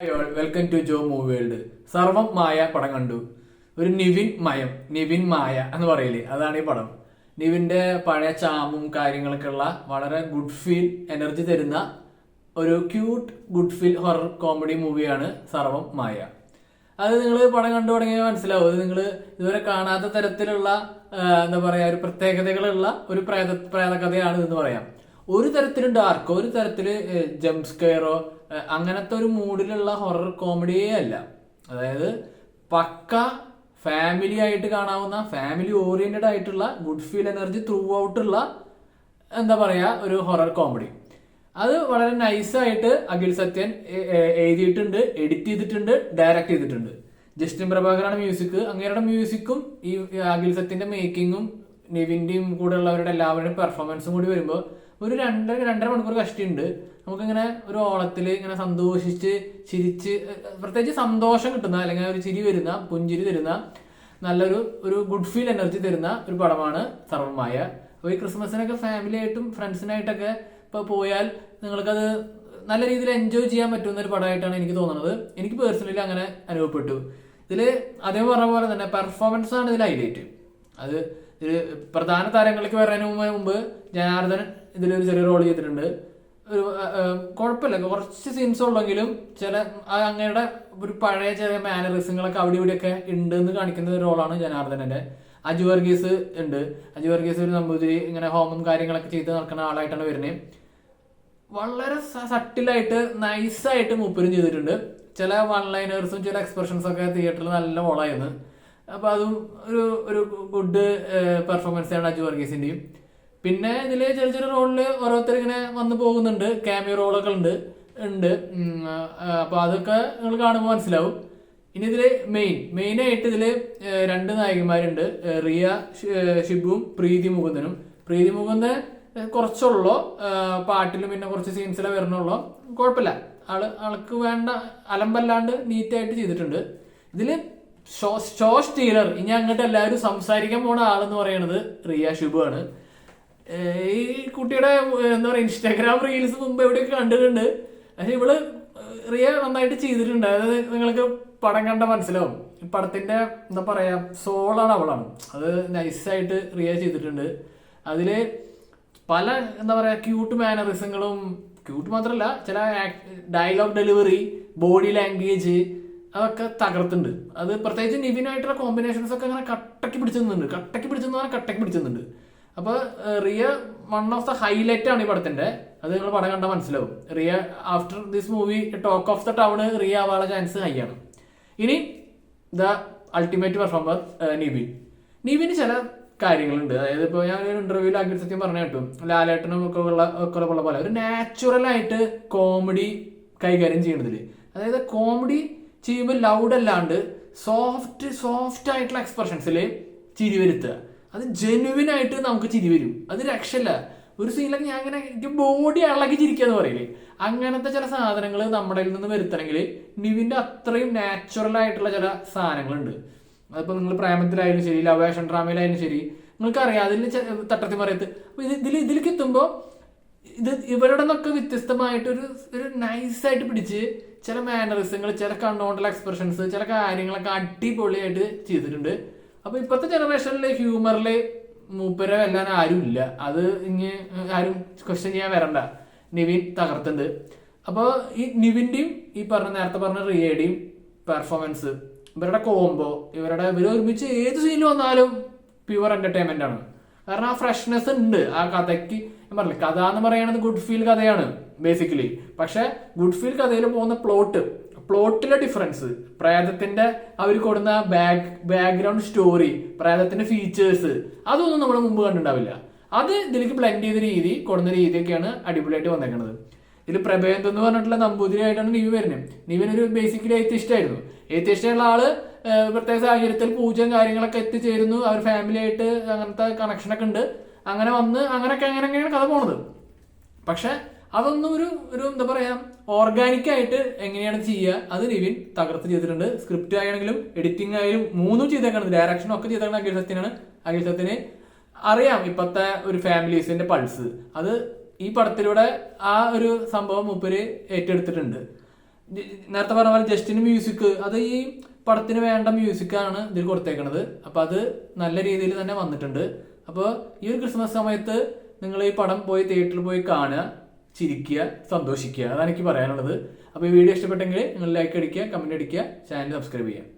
Welcome to Jo movie world. Sarvam Maya പടം കണ്ടു. ഒരു നിവിൻ മായ എന്ന് പറയില്ലേ, അതാണ് ഈ പടം. നിവിന്റെ പഴയ ചാമും കാര്യങ്ങളൊക്കെ ഉള്ള വളരെ ഗുഡ് ഫീൽ എനർജി തരുന്ന ഒരു cute good feel horror comedy മൂവിയാണ് സർവം മായ. അത് നിങ്ങൾ പടം കണ്ടു തുടങ്ങിയാൽ മനസ്സിലാവും. അത് നിങ്ങൾ ഇതുവരെ കാണാത്ത തരത്തിലുള്ള എന്താ പറയാ ഒരു പ്രത്യേകതകളുള്ള ഒരു പ്രേതകഥയാണ് എന്ന് പറയാം. ഒരു തരത്തിലും ഡാർക്കോ ഒരു തരത്തില് ജംപ് സ്കെയറോ അങ്ങനത്തെ ഒരു മൂഡിലുള്ള ഹൊറർ കോമഡിയേ അല്ല. അതായത് പക്ക ഫാമിലി ആയിട്ട് കാണാവുന്ന ഫാമിലി ഓറിയന്റഡ് ആയിട്ടുള്ള ഗുഡ് ഫീൽ എനർജി ത്രൂ ഔട്ടുള്ള എന്താ പറയാ ഒരു ഹൊറർ കോമഡി. അത് വളരെ നൈസായിട്ട് അഖിൽ സത്യൻ എഴുതിയിട്ടുണ്ട്, എഡിറ്റ് ചെയ്തിട്ടുണ്ട്, ഡയറക്ട് ചെയ്തിട്ടുണ്ട്. ജസ്റ്റിൻ പ്രഭാകറാണ് മ്യൂസിക്. അങ്ങേരുടെ മ്യൂസിക്കും ഈ അഖിൽ സത്യന്റെ മേക്കിങ്ങും നിവിന്റെയും കൂടെ ഉള്ളവരുടെ എല്ലാവരുടെയും പെർഫോമൻസും കൂടി വരുമ്പോൾ ഒരു രണ്ടര മണിക്കൂർ കഷ്ടിയുണ്ട്. നമുക്കിങ്ങനെ ഒരു ഓളത്തില് ഇങ്ങനെ സന്തോഷിച്ച് ചിരിച്ച് പ്രത്യേകിച്ച് സന്തോഷം കിട്ടുന്ന അല്ലെങ്കിൽ ഒരു ചിരി വരുന്ന പുഞ്ചിരി തരുന്ന ഒരു ഗുഡ് ഫീൽ എനർജി തരുന്ന ഒരു പടമാണ് സർവമായ. അപ്പോൾ ഈ ക്രിസ്മസിനൊക്കെ ഫാമിലി ആയിട്ടും ഫ്രണ്ട്സിനായിട്ടൊക്കെ ഇപ്പോൾ പോയാൽ നിങ്ങൾക്കത് നല്ല രീതിയിൽ എൻജോയ് ചെയ്യാൻ പറ്റുന്ന ഒരു പടമായിട്ടാണ് എനിക്ക് തോന്നുന്നത്. എനിക്ക് പേഴ്സണലി അങ്ങനെ അനുഭവപ്പെട്ടു. ഇതിൽ അതേ പറഞ്ഞ പോലെ തന്നെ പെർഫോമൻസ് ആണ് ഇതിൽ ഹൈലൈറ്റ്. അത് പ്രധാന താരങ്ങൾക്ക് വരുന്നതിന് മുമ്പ് ജനാർദ്ദൻ ഇതിലൊരു ചെറിയ റോൾ ചെയ്തിട്ടുണ്ട്. ഒരു കുഴപ്പമില്ല, കുറച്ച് സീൻസ് ഉള്ളെങ്കിലും ചില അങ്ങയുടെ ഒരു പഴയ ചെറിയ മാനറിസങ്ങളൊക്കെ അവിടെ ഇവിടെയൊക്കെ ഉണ്ട് എന്ന് കാണിക്കുന്ന ഒരു റോളാണ് ജനാർദ്ദനന്റെ. അജു വർഗീസ് ഉണ്ട്. അജു വർഗീസ് ഒരു നമ്പൂതിരി ഇങ്ങനെ ഹോമം കാര്യങ്ങളൊക്കെ ചെയ്ത് നടക്കുന്ന ആളായിട്ടാണ് വരുന്നത്. വളരെ സട്ടിലായിട്ട് നൈസായിട്ട് മൂപ്പരും ചെയ്തിട്ടുണ്ട്. ചില വൺ ലൈനേഴ്സും ചില എക്സ്പ്രഷൻസും ഒക്കെ തിയേറ്ററിൽ നല്ല ഓളായിരുന്നു. അപ്പൊ അതും ഒരു ഗുഡ് പെർഫോമൻസ് ആണ് അജു വർഗീസിന്റെയും. പിന്നെ ഇതില് ചെറിയ ചെറിയ റോളില് ഓരോരുത്തർ ഇങ്ങനെ വന്നു പോകുന്നുണ്ട്, ക്യാമിയോ റോളൊക്കെ ഉണ്ട്. അപ്പൊ അതൊക്കെ നിങ്ങൾ കാണുമ്പോൾ മനസ്സിലാവും. ഇനി ഇതില് മെയിനായിട്ട് ഇതില് രണ്ട് നായകന്മാരുണ്ട്, റിയ ഷിബുവും പ്രീതി മുകുന്ദനും. പ്രീതി മുകുന്ദൻ കുറച്ചുള്ളോ പാട്ടിലും പിന്നെ കുറച്ച് സീൻസിലെ വരണുള്ളോ, കുഴപ്പമില്ല. ആൾക്ക് വേണ്ട അലമ്പല്ലാണ്ട് നീറ്റായിട്ട് ചെയ്തിട്ടുണ്ട്. ഇതില് ഷോ സ്റ്റീലർ ഇനി അങ്ങോട്ട് എല്ലാവരും സംസാരിക്കാൻ പോണ ആളെന്ന് പറയുന്നത് റിയ ഷിബു ആണ്. ഈ കുട്ടിയുടെ എന്താ പറയാ ഇൻസ്റ്റാഗ്രാം റീൽസ് മുമ്പ് എവിടെയൊക്കെ കണ്ടിട്ടുണ്ട്. പക്ഷെ ഇവള് റിയ നന്നായിട്ട് ചെയ്തിട്ടുണ്ട്. അതായത് നിങ്ങൾക്ക് പടം കണ്ട മനസ്സിലാവും. ഈ പടത്തിന്റെ എന്താ പറയാ സോളാണ് അവളാണ്. അത് നൈസായിട്ട് റിയ ചെയ്തിട്ടുണ്ട്. അതില് പല എന്താ പറയാ ക്യൂട്ട് മാനറിസങ്ങളും, ക്യൂട്ട് മാത്രമല്ല ചില ഡയലോഗ് ഡെലിവറി, ബോഡി ലാംഗ്വേജ് അതൊക്കെ തകർത്തുണ്ട്. അത് പ്രത്യേകിച്ച് നിവിനായിട്ടുള്ള കോമ്പിനേഷൻസ് ഒക്കെ അങ്ങനെ കട്ടക്കി പിടിച്ചുന്നുണ്ട്. അപ്പൊ Riya one of the highlight ആണ് ഈ പടത്തിന്റെ. അത് നിങ്ങൾ പടം കണ്ടാൽ മനസ്സിലാവും. Riya after this movie talk of the town Riya ആവാനുള്ള ചാൻസ് ഹൈ ആണ്. ഇനി ദ അൾട്ടിമേറ്റ് പെർഫോമർ നിവിന് ചില കാര്യങ്ങളുണ്ട്. അതായത് ഇപ്പോൾ ഞാൻ ഒരു ഇന്റർവ്യൂവിൽ അഖിൽ സത്യം പറഞ്ഞു കേട്ടു, ലാലേട്ടനും ഒക്കെ ഉള്ള പോലെ ഒരു നാച്ചുറൽ ആയിട്ട് കോമഡി കൈകാര്യം ചെയ്യുന്നതില്. അതായത് കോമഡി ചെയ്യുമ്പോൾ ലൗഡ് അല്ലാണ്ട് സോഫ്റ്റ് ആയിട്ടുള്ള എക്സ്പ്രഷൻസിൽ ചിരി വരുത്തുക. അത് ജെനുവിൻ ആയിട്ട് നമുക്ക് ചിരി വരും. അത് രക്ഷയില്ല. ഒരു സീനിലൊക്കെ ഞാൻ ഇങ്ങനെ എനിക്ക് ബോഡി ഇളകി ചിരിക്കാന്ന് പറയില്ലേ, അങ്ങനത്തെ ചില സാധനങ്ങൾ നമ്മുടെ നിന്ന് വരുത്തണമെങ്കിൽ നിവിന്റെ അത്രയും നാച്ചുറൽ ആയിട്ടുള്ള ചില സാധനങ്ങളുണ്ട്. അതിപ്പോൾ നിങ്ങൾ പ്രേമത്തിലായാലും ശരി, ലവ് ആക്ഷൻ ഡ്രാമയിലായാലും ശരി, നിങ്ങൾക്കറിയാം അതിൽ തട്ടത്തി മറിയത്ത്. അപ്പൊ ഇതിലേക്ക് എത്തുമ്പോൾ ഇവരുടെ നിന്നൊക്കെ വ്യത്യസ്തമായിട്ട് ഒരു നൈസായിട്ട് പിടിച്ച് ചില മാനറിസങ്ങൾ, ചില കണ്ണോണ്ടുള്ള എക്സ്പ്രഷൻസ്, ചില കാര്യങ്ങളൊക്കെ അടിപൊളിയായിട്ട് ചെയ്തിട്ടുണ്ട്. അപ്പൊ ഇപ്പോഴത്തെ ജനറേഷനിലെ ഹ്യൂമറില് മൂപ്പരെ വെല്ലാൻ ആരും ഇല്ല. അത് ഇനി ആരും ക്വസ്റ്റ്യൻ ചെയ്യാൻ വരണ്ട. നിവിൻ തകർത്തുണ്ട്. അപ്പൊ ഈ നിവിന്റെയും ഈ നേരത്തെ പറഞ്ഞ റിയയുടെയും പെർഫോമൻസ്, ഇവരുടെ കോംബോ, ഇവർ ഒരുമിച്ച് ഏത് സീനിൽ വന്നാലും പ്യുവർ എന്റർടൈൻമെന്റ് ആണ്. കാരണം ആ ഫ്രഷ്നെസ് ഉണ്ട് ആ കഥയ്ക്ക്. ഞാൻ പറഞ്ഞില്ല, കഥ എന്ന് പറയുന്നത് ഗുഡ് ഫീൽ കഥയാണ് ബേസിക്കലി. പക്ഷെ ഗുഡ് ഫീൽ കഥയിൽ പോകുന്ന പ്ലോട്ടിലെ ഡിഫറൻസ്, പ്രേതത്തിന്റെ അവർ കൊടുക്കുന്ന ബാക്ക്ഗ്രൗണ്ട് സ്റ്റോറി, പ്രേതത്തിന്റെ ഫീച്ചേഴ്സ്, അതൊന്നും നമ്മൾ മുമ്പ് കണ്ടിട്ടുണ്ടാവില്ല. അത് ഇതിലേക്ക് ബ്ലെൻഡ് ചെയ്ത കൊടുന്ന രീതിയൊക്കെയാണ് അടിപൊളിയായിട്ട് വന്നേക്കുന്നത്. ഇതിൽ പ്രഭേന്ദ് എന്ന് പറഞ്ഞിട്ടുള്ള നമ്പൂതിരി ആയിട്ടാണ് നിവിൻ വരുന്നത്. നിവിൻ ഒരു ബേസിക്കലി എത്തിയിഷ്ടായിരുന്നു. എത്തിയിഷ്ടമുള്ള ആള് പ്രത്യേക സാഹചര്യത്തിൽ പൂജയും കാര്യങ്ങളൊക്കെ എത്തിച്ചേരുന്നു. അവർ ഫാമിലി ആയിട്ട് അങ്ങനത്തെ കണക്ഷനൊക്കെ ഉണ്ട്. അങ്ങനെ വന്ന് അങ്ങനെയൊക്കെയാണ് കഥ പോണത്. പക്ഷെ അതൊന്നും ഒരു എന്താ പറയാ ഓർഗാനിക് ആയിട്ട് എങ്ങനെയാണ് ചെയ്യുക, അത് നിവിൻ തകർത്ത് ചെയ്തിട്ടുണ്ട്. സ്ക്രിപ്റ്റ് ആയാണെങ്കിലും എഡിറ്റിംഗ് ആയാലും മൂന്നും ചെയ്തേക്കാണ്, ഡയറക്ഷനും ഒക്കെ ചെയ്തേക്കുന്നത് അഖിൽ സത്യന് അറിയാം ഇപ്പത്തെ ഒരു ഫാമിലീസിന്റെ പൾസ്. അത് ഈ പടത്തിലൂടെ ആ ഒരു സംഭവം മൂപ്പര് ഏറ്റെടുത്തിട്ടുണ്ട്. നേരത്തെ പറഞ്ഞ പോലെ ജസ്റ്റിന് മ്യൂസിക്, അത് ഈ പടത്തിന് വേണ്ട മ്യൂസിക്കാണ് ഇതിൽ കൊടുത്തേക്കണത്. അപ്പോൾ അത് നല്ല രീതിയിൽ തന്നെ വന്നിട്ടുണ്ട്. അപ്പോൾ ഈ ഒരു ക്രിസ്മസ് സമയത്ത് നിങ്ങൾ ഈ പടം പോയി തിയേറ്ററിൽ പോയി കാണുക, ചിരിക്കുക, സന്തോഷിക്കുക. അതാണ് എനിക്ക് പറയാനുള്ളത്. അപ്പോൾ ഈ വീഡിയോ ഇഷ്ടപ്പെട്ടെങ്കിൽ നിങ്ങൾ ലൈക്ക് അടിക്കുക, കമൻറ്റ് അടിക്കുക, ചാനൽ സബ്സ്ക്രൈബ് ചെയ്യുക.